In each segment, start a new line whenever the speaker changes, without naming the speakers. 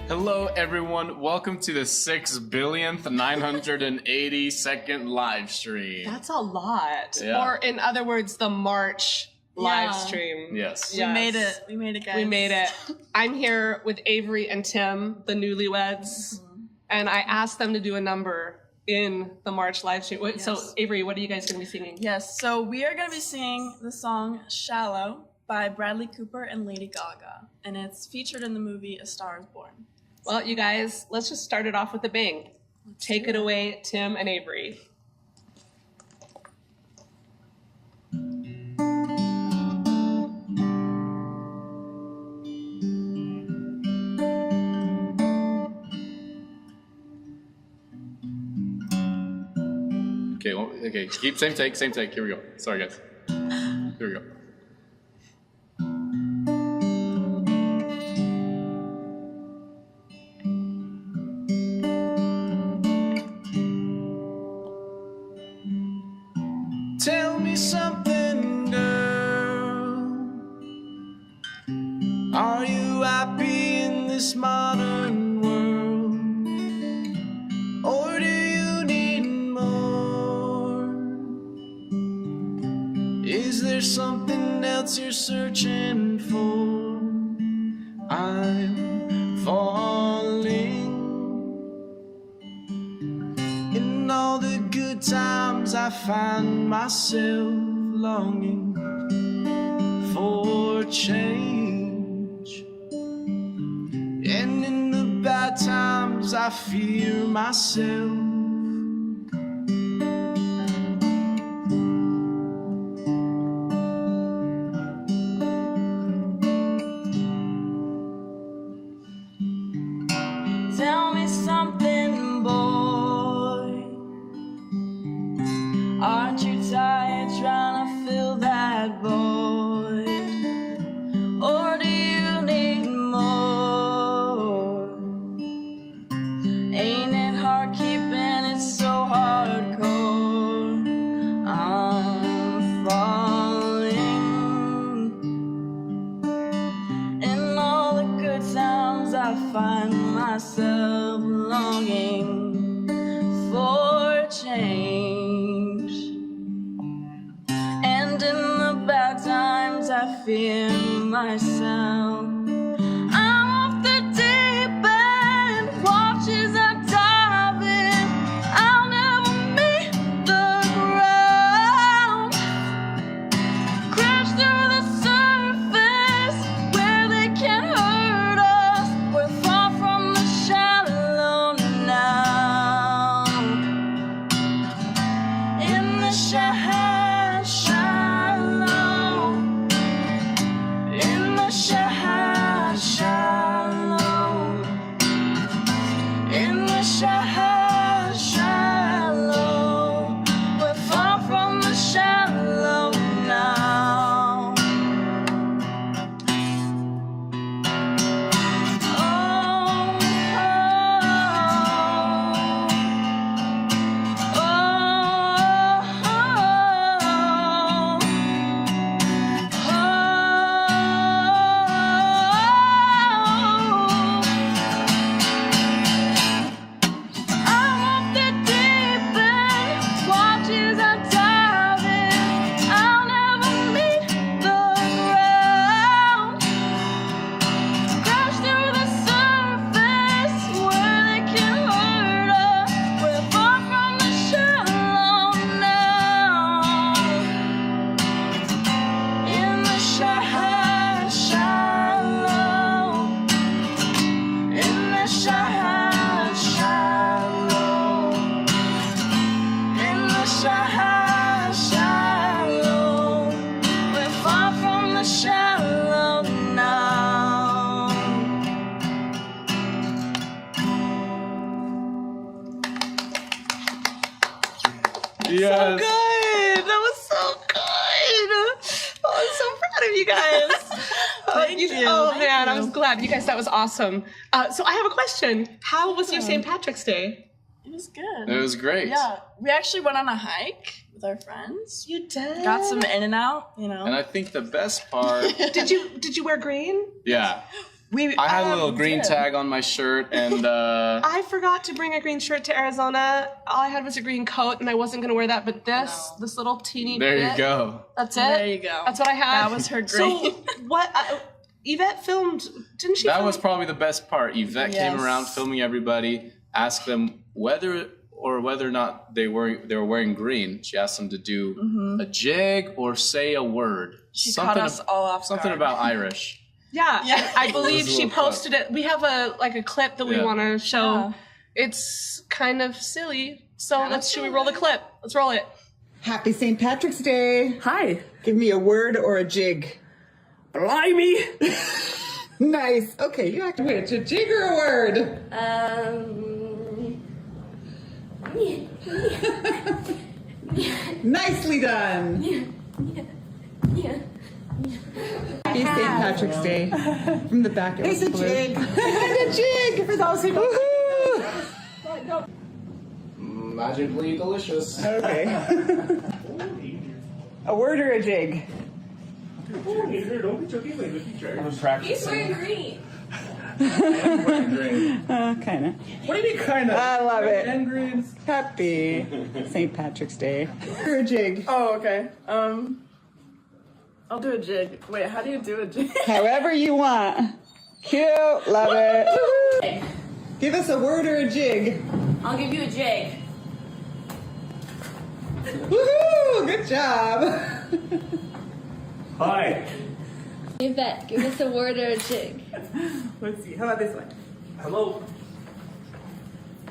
Hello, everyone. Welcome to the 6 billionth 982nd live stream.
That's a lot.
Yeah.
Or in other words, the March live stream.
Yes.
We made it. We made it, guys.
We made it. I'm here with Avery and Tim, the newlyweds, and I asked them to do a number in the March live stream.
Yes.
So, Avery, what are you guys going to be singing?
Yes, so we are going to be singing the song Shallow by Bradley Cooper and Lady Gaga, and it's featured in the movie A Star is Born.
Well, you guys, let's just start it off with a bang. Take it away, Tim and Avery.
Okay, keep same take. Here we go. Sorry, guys. Here we go. Tell me something, girl. Are you happy in this modern world? Or do you need more? Is there something else you're searching for? I'm falling. In all the good times I find myself longing for change, and in the bad times I fear myself.
Tell me something, boy. Aren't you tired trying to fill that void? Or do you need more? Ain't it hard keeping it so hardcore? I'm falling. In all the good times I find myself longing for change, and in the bad times I fear myself. I'm off the deep end, watch as I dive in. I'll never meet the ground, crash through the surface where they can't hurt us. We're far from the shallow now. In the shallow, in the shallow, in the shallow, we're far from the shallow now. I'm off the deep end, watch as I dive in. I'll never meet the ground, crash through the surface where they can hurt us. We're far from the shallow now. In the shallow, in the shallow, in the shallow, we're far from the shallow now.
Yes.
Good. That was so good. Oh, I'm so proud of you guys.
Thank you.
Oh,
Thank
man, I
you.
was glad. You guys, that was awesome. So I have a question. How was your St. Patrick's Day?
It was good.
It was great.
Yeah, we actually went on a hike with our friends.
You did?
Got some in and out, you know.
And I think the best part,
Did you wear green?
yeah. I had a little green tag on my shirt, and
I forgot to bring a green shirt to Arizona. All I had was a green coat, and I wasn't going to wear that. But this little teeny
there
bit,
you go.
That's it?
There you go.
That's what I had?
That was her
So,
green.
what? Yvette filmed, didn't she?
That
film?
was probably the best part. Yvette came
Yes.
around filming everybody, asked them whether or not they were wearing green. She asked them to do a jig or say a word.
She caught us all off
Something
guard.
about Irish.
Yeah,
Yeah.
I believe
It was a
she
little
posted it. We have a clip that we
Yeah.
want to show.
Yeah.
It's kind of silly. So should we roll the clip? Let's roll it.
Happy St. Patrick's Day.
Hi.
Give me a word or a jig.
Blimey.
Nice. Okay, you have to wait. A jig or a word? Nicely done. Happy St. Patrick's Day. From the back. It's a jig. It's a jig for those who don't.
Magically delicious.
Okay. A word or a jig?
He's wearing green.
Kind of.
What do you mean, kind of?
I love it.
And greens.
Happy St. Patrick's Day. Or a jig.
Oh, okay. I'll do a jig. Wait, how do you do a jig?
However you want. Cute. Love it. Give us a word or a jig.
I'll give you a jig.
Woohoo! Good job.
Hi.
Yvette, give us a word or a jig.
Let's see. How about this one?
Hello.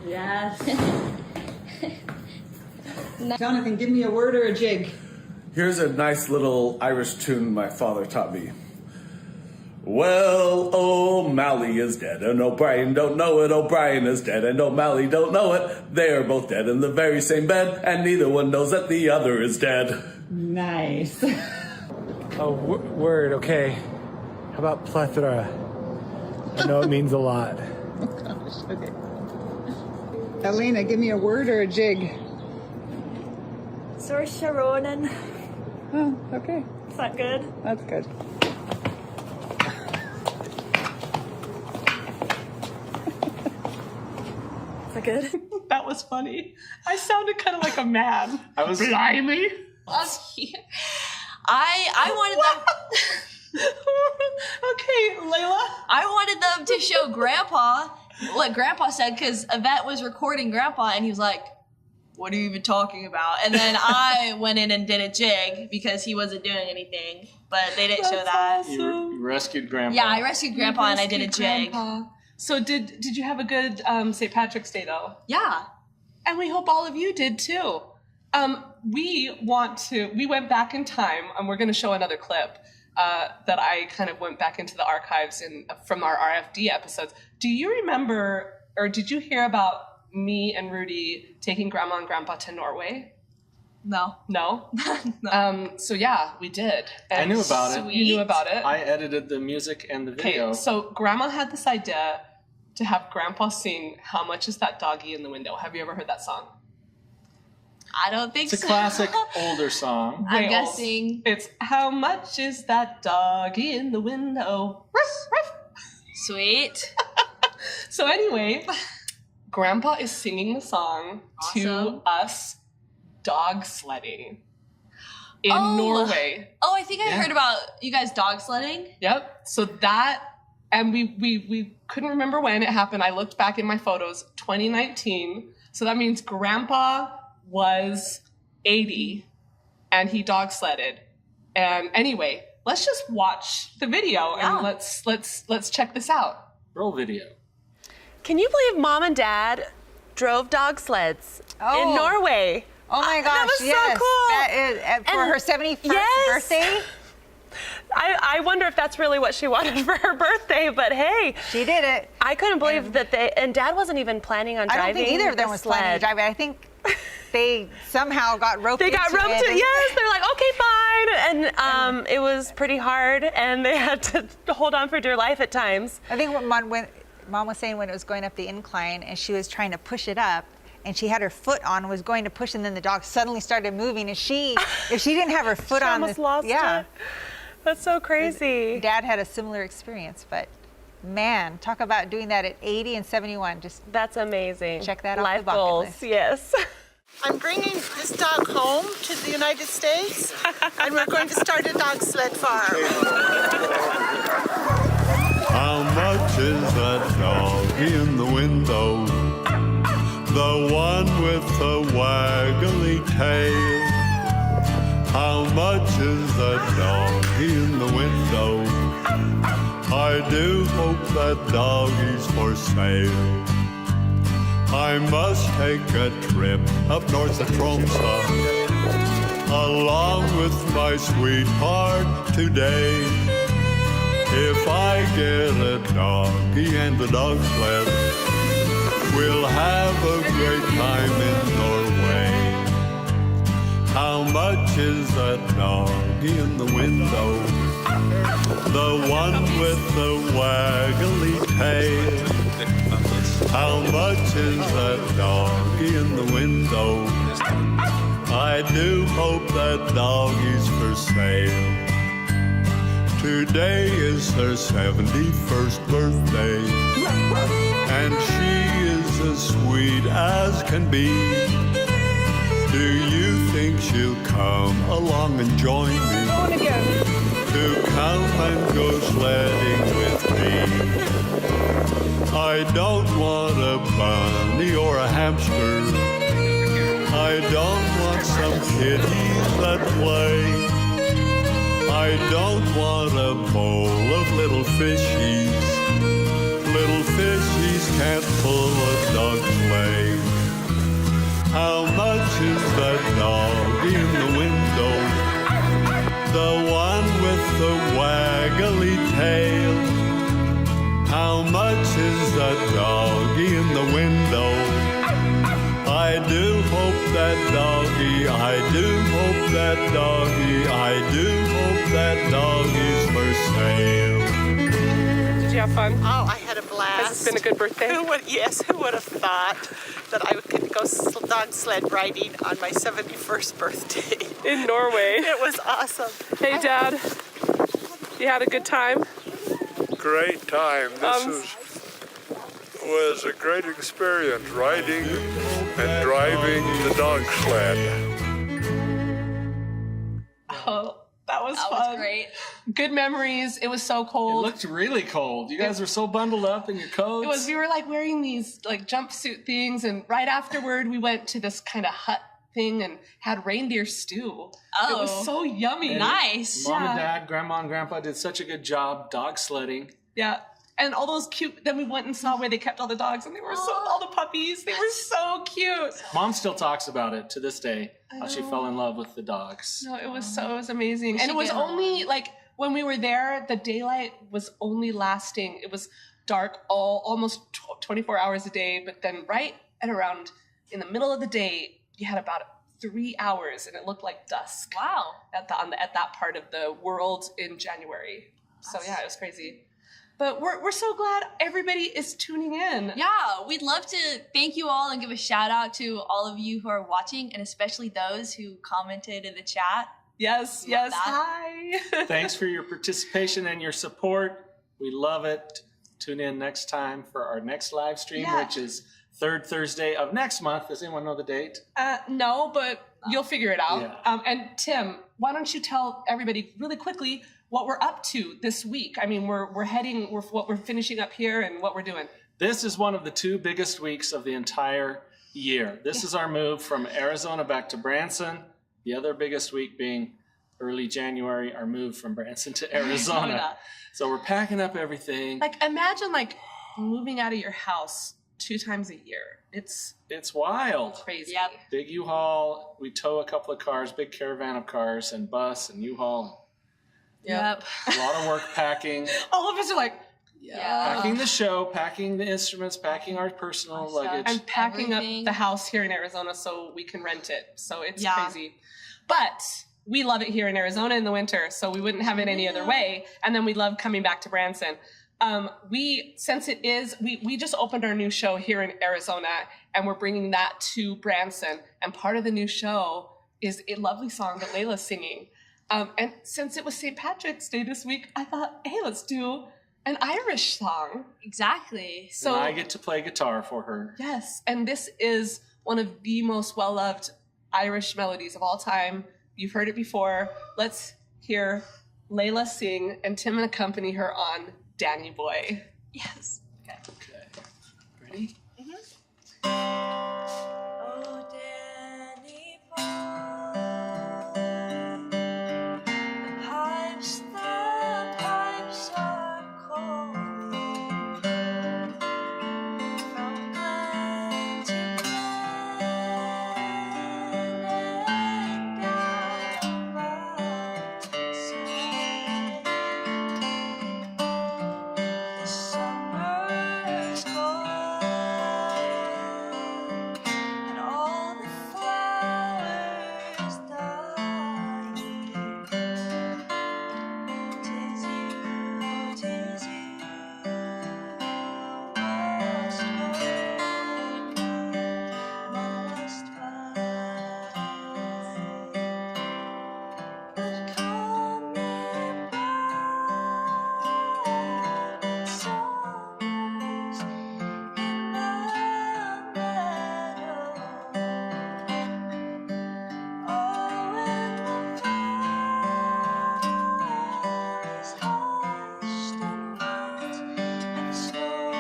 Yes.
Jonathan, give me a word or a jig.
Here's a nice little Irish tune my father taught me. Well, O'Malley is dead, and O'Brien don't know it. O'Brien is dead, and O'Malley don't know it. They are both dead in the very same bed, and neither one knows that the other is dead.
Nice.
A word, okay. How about plethora? I know it means a lot.
Oh gosh. Okay. Elena, give me a word or a jig.
Saoirse Ronan.
Oh, okay.
Is that good?
That's good.
Is that good?
That was funny. I sounded kind of like a man.
I was
Blimey.
I wanted them.
Okay, Layla.
I wanted them to show Grandpa what Grandpa said because Yvette was recording Grandpa and he was like, "What are you even talking about?" And then I went in and did a jig because he wasn't doing anything, but they didn't show that.
you rescued Grandpa.
Yeah, I rescued Grandpa and I did a jig.
Grandpa. So did you have a good St. Patrick's Day though?
Yeah.
And we hope all of you did too. We went back in time, and we're going to show another clip that I kind of went back into the archives from our RFD episodes. Do you remember, or did you hear about me and Rudy taking Grandma and Grandpa to Norway?
No.
No?
No.
So yeah, we did.
I knew about it.
You knew about it?
I edited the music and the video.
Okay, so Grandma had this idea to have Grandpa sing "How Much Is That Doggy in the Window." Have you ever heard that song?
I don't think
It's
so.
a classic older song.
I'm
Wales.
guessing.
It's "How much is that doggy in the window?" Ruff, ruff.
Sweet.
So anyway, Grandpa is singing the song to
Awesome.
us dog sledding in
Oh.
Norway.
Oh, I think I
Yeah.
heard about you guys dog sledding.
Yep. So that, and we couldn't remember when it happened. I looked back in my photos, 2019. So that means Grandpa was 80 and he dog sledded. And anyway, let's just watch the video and let's check this out.
Roll video.
Can you believe Mom and Dad drove dog sleds in Norway?
Oh my gosh,
That was
yes.
so cool.
That is, for
And-
her 71st
yes.
birthday.
I wonder if that's really what she wanted for her birthday, but hey.
She did it.
I couldn't believe that and Dad wasn't even planning on
I
driving.
don't think either of them
the
was planning to
sled.
drive it. I think they somehow got roped
They got
into
roped
it.
to yes, they're like, okay, fine. And it was pretty hard and they had to hold on for dear life at times.
I think what Mom was saying when it was going up the incline and she was trying to push it up and she had her foot on, was going to push, and then the dog suddenly started moving. And if she didn't have her foot
She
on,
almost lost it. That's so crazy.
Dad had a similar experience, but Man, talk about doing that at 80 and 71. Just
That's amazing.
check that off
Life
the bucket
goals,
list.
yes.
I'm bringing this dog home to the United States, and we're going to start a dog sled farm.
How much is that dog in the window? The one with the waggly tail. How much is that dog in the window? I do hope that doggy's for sale. I must take a trip up north of Tromsø, along with my sweetheart today. If I get a doggy and a dog sled, we'll have a great time in Norway. How much is that doggy in the window? The one with the waggly tail. How much is that doggy in the window? I do hope that doggy's for sale. Today is her 71st birthday, and she is as sweet as can be. Do you think she'll come along and join me? To come and go sledding with me? I don't want a bunny or a hamster. I don't want some kitties that play. I don't want a bowl of little fishies. Little fishies can't pull a dog sleigh. How much is that dog in the window? The one with the waggly tail. How much is that doggy in the window? I do hope that doggy, I do hope that doggy, I do hope that doggy's for sale.
Did you have fun?
Oh, I had a blast.
Has this been a good birthday?
Who would have thought that I could go dog sled riding on my 71st birthday?
In Norway.
It was awesome.
Hey, Dad. You had a good time?
Great time. This was a great experience, riding and driving the dog sled.
Oh, that was
That
fun.
was great.
Good memories. It was so cold.
It looked really cold. You guys were so bundled up in your coats.
It was. We were like wearing these like jumpsuit things, and right afterward we went to this kind of hut thing and had reindeer stew.
Oh.
It was so yummy.
Nice.
Mom and
Yeah.
Dad, Grandma and Grandpa did such a good job dog sledding.
Yeah. And all those cute, then we went and saw where they kept all the dogs, and they were so, all the puppies, they were so cute.
Mom still talks about it to this day, how she fell in love with the dogs.
No, it was amazing.
We
And it
should
was
get her
only like when we were there, the daylight was only lasting. It was dark almost 24 hours a day, but then right at around in the middle of the day, you had about 3 hours, and it looked like dusk.
Wow.
At that part of the world in January. So yeah, it was crazy. But we're so glad everybody is tuning in.
Yeah, we'd love to thank you all and give a shout out to all of you who are watching, and especially those who commented in the chat.
Yes,
Love
yes,
that.
hi.
Thanks for your participation and your support. We love it. Tune in next time for our next live stream,
Yeah.
which is third Thursday of next month. Does anyone know the date?
No, but you'll figure it out.
Yeah.
And Tim, why don't you tell everybody really quickly what we're up to this week? I mean, we're finishing up here and what we're doing.
This is one of the 2 biggest weeks of the entire year. This is our move from Arizona back to Branson. The other biggest week being early January, our move from Branson to Arizona. So we're packing up everything.
Like, imagine like moving out of your house 2 times a year. It's
wild.
crazy.
Yep.
Big U-Haul. We tow a couple of cars, big caravan of cars, and bus and U-Haul.
Yep.
A lot of work packing.
All of us are like, yeah.
Packing the show, packing the instruments, packing our personal luggage.
And packing
Everything.
up the house here in Arizona so we can rent it. So it's
Yeah.
crazy. But we love it here in Arizona in the winter, so we wouldn't have it any other way. And then we love coming back to Branson. We just opened our new show here in Arizona, and we're bringing that to Branson. And part of the new show is a lovely song that Layla's singing. And since it was St. Patrick's Day this week, I thought, hey, let's do an Irish song.
Exactly.
So
and I get to play guitar for her.
yes, and this is one of the most well-loved Irish melodies of all time. You've heard it before. Let's hear Layla sing and Tim accompany her on Danny Boy.
Yes.
Okay. Ready?
Oh, Danny boy, the pipes are calling from glen to glen and down the mountainside. The summer's gone and all the flowers dying. 'Tis you must find me, must find. But call me bright summers in the meadow. Oh, when the valley is hushed and white and snow,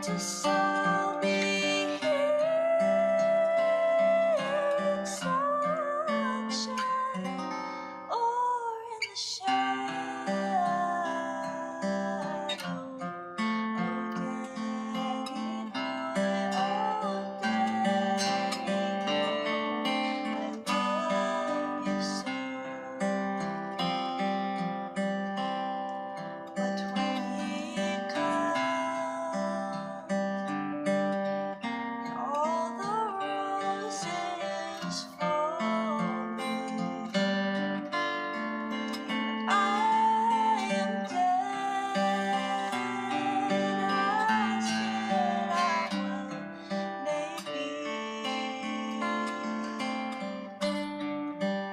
to sail me here in sunshine or in the shadow. Oh, Danny boy, I love you so. But when you come and all the roses falling, and I am dead, as good I will maybe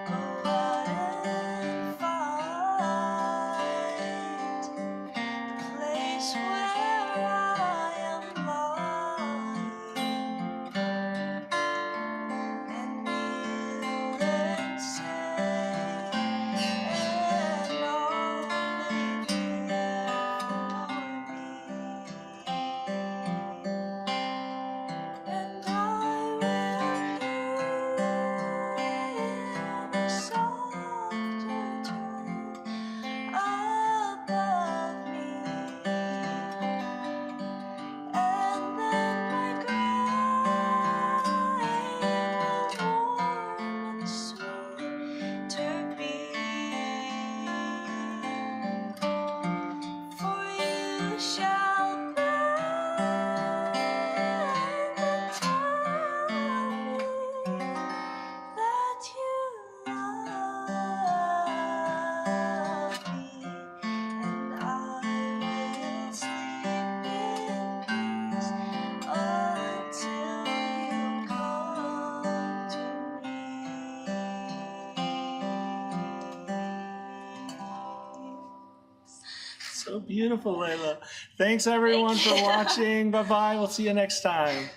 go out and find the place where I am lying, and kneel and say an only for me, and I will hear the softer tune above me, and then my grave will warm and sweeter be, for you shall bend and tell me that you love me, and I will sleep in peace until you come to me.
So beautiful, Layla. Thanks everyone for watching. Bye-bye. We'll see you next time.